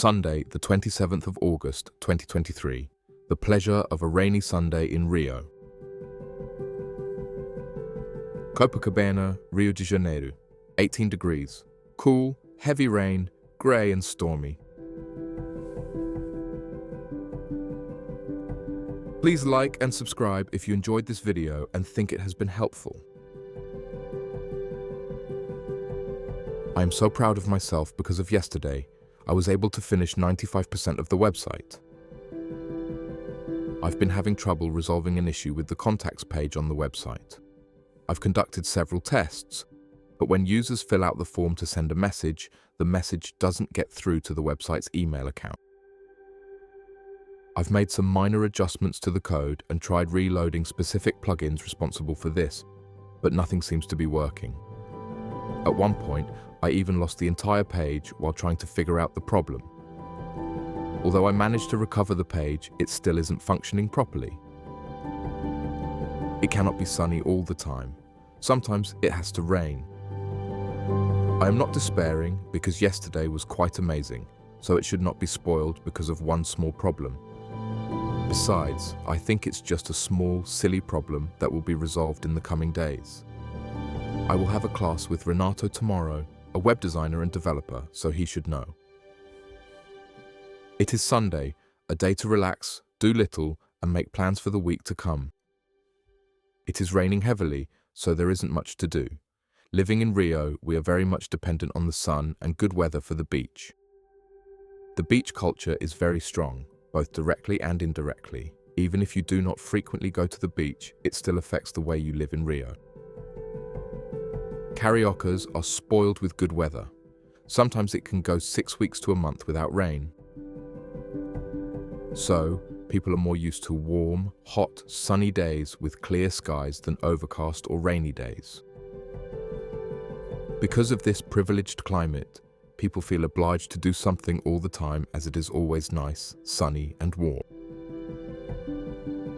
Sunday, the 27th of August, 2023. The pleasure of a rainy Sunday in Rio. Copacabana, Rio de Janeiro. 18 degrees. Cool, heavy rain, grey and stormy. Please like and subscribe if you enjoyed this video and think it has been helpful. I am so proud of myself because of yesterday. I was able to finish 95% of the website. I've been having trouble resolving an issue with the contacts page on the website. I've conducted several tests, but when users fill out the form to send a message, the message doesn't get through to the website's email account. I've made some minor adjustments to the code and tried reloading specific plugins responsible for this, but nothing seems to be working. At one point, I even lost the entire page while trying to figure out the problem. Although I managed to recover the page, it still isn't functioning properly. It cannot be sunny all the time. Sometimes it has to rain. I am not despairing because yesterday was quite amazing, so it should not be spoiled because of one small problem. Besides, I think it's just a small, silly problem that will be resolved in the coming days. I will have a class with Renato tomorrow, a web designer and developer, so he should know. It is Sunday, a day to relax, do little, and make plans for the week to come. It is raining heavily, so there isn't much to do. Living in Rio, we are very much dependent on the sun and good weather for the beach. The beach culture is very strong, both directly and indirectly. Even if you do not frequently go to the beach, it still affects the way you live in Rio. Cariocas are spoiled with good weather. Sometimes it can go 6 weeks to a month without rain. So, people are more used to warm, hot, sunny days with clear skies than overcast or rainy days. Because of this privileged climate, people feel obliged to do something all the time as it is always nice, sunny and warm.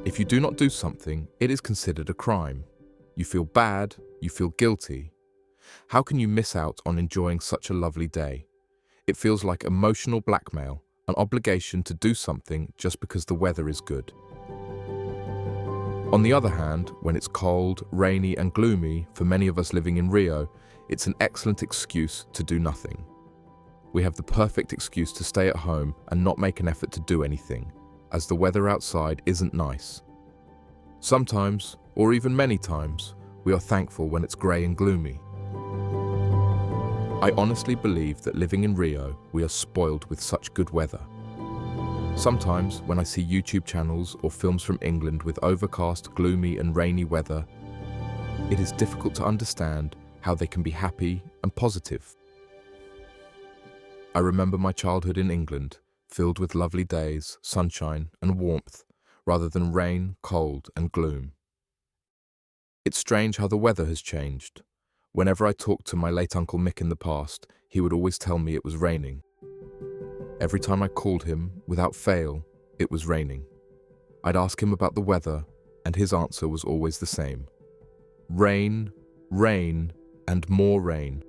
If you do not do something, it is considered a crime. You feel bad, you feel guilty. How can you miss out on enjoying such a lovely day? It feels like emotional blackmail, an obligation to do something just because the weather is good. On the other hand, when it's cold, rainy and gloomy, for many of us living in Rio, it's an excellent excuse to do nothing. We have the perfect excuse to stay at home and not make an effort to do anything, as the weather outside isn't nice. Sometimes, or even many times, we are thankful when it's grey and gloomy. I honestly believe that living in Rio, we are spoiled with such good weather. Sometimes, when I see YouTube channels or films from England with overcast, gloomy and rainy weather, it is difficult to understand how they can be happy and positive. I remember my childhood in England, filled with lovely days, sunshine and warmth, rather than rain, cold and gloom. It's strange how the weather has changed. Whenever I talked to my late Uncle Mick in the past, he would always tell me it was raining. Every time I called him, without fail, it was raining. I'd ask him about the weather, and his answer was always the same. Rain, rain, and more rain.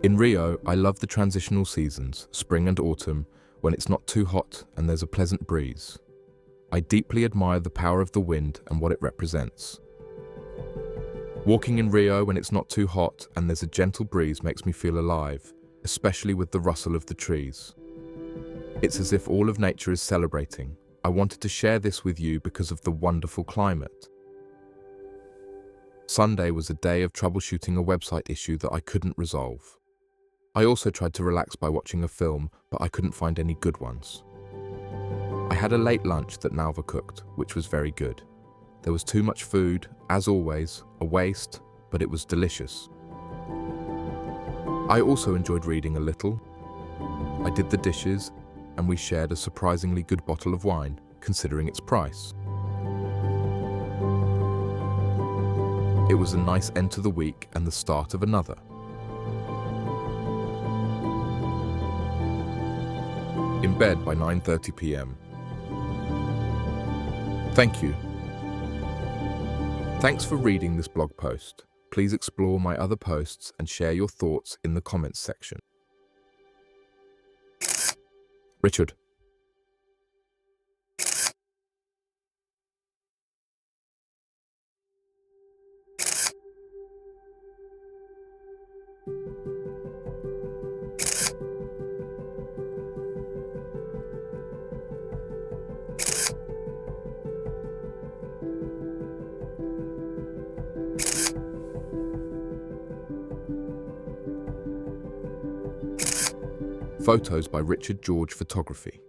In Rio, I love the transitional seasons, spring and autumn, when it's not too hot and there's a pleasant breeze. I deeply admire the power of the wind and what it represents. Walking in Rio when it's not too hot and there's a gentle breeze makes me feel alive, especially with the rustle of the trees. It's as if all of nature is celebrating. I wanted to share this with you because of the wonderful climate. Sunday was a day of troubleshooting a website issue that I couldn't resolve. I also tried to relax by watching a film, but I couldn't find any good ones. I had a late lunch that Nalva cooked, which was very good. There was too much food, as always, a waste, but it was delicious. I also enjoyed reading a little. I did the dishes, and we shared a surprisingly good bottle of wine, considering its price. It was a nice end to the week and the start of another. In bed by 9:30 p.m. Thank you. Thanks for reading this blog post. Please explore my other posts and share your thoughts in the comments section. Richard. Photos by Richard George Photography.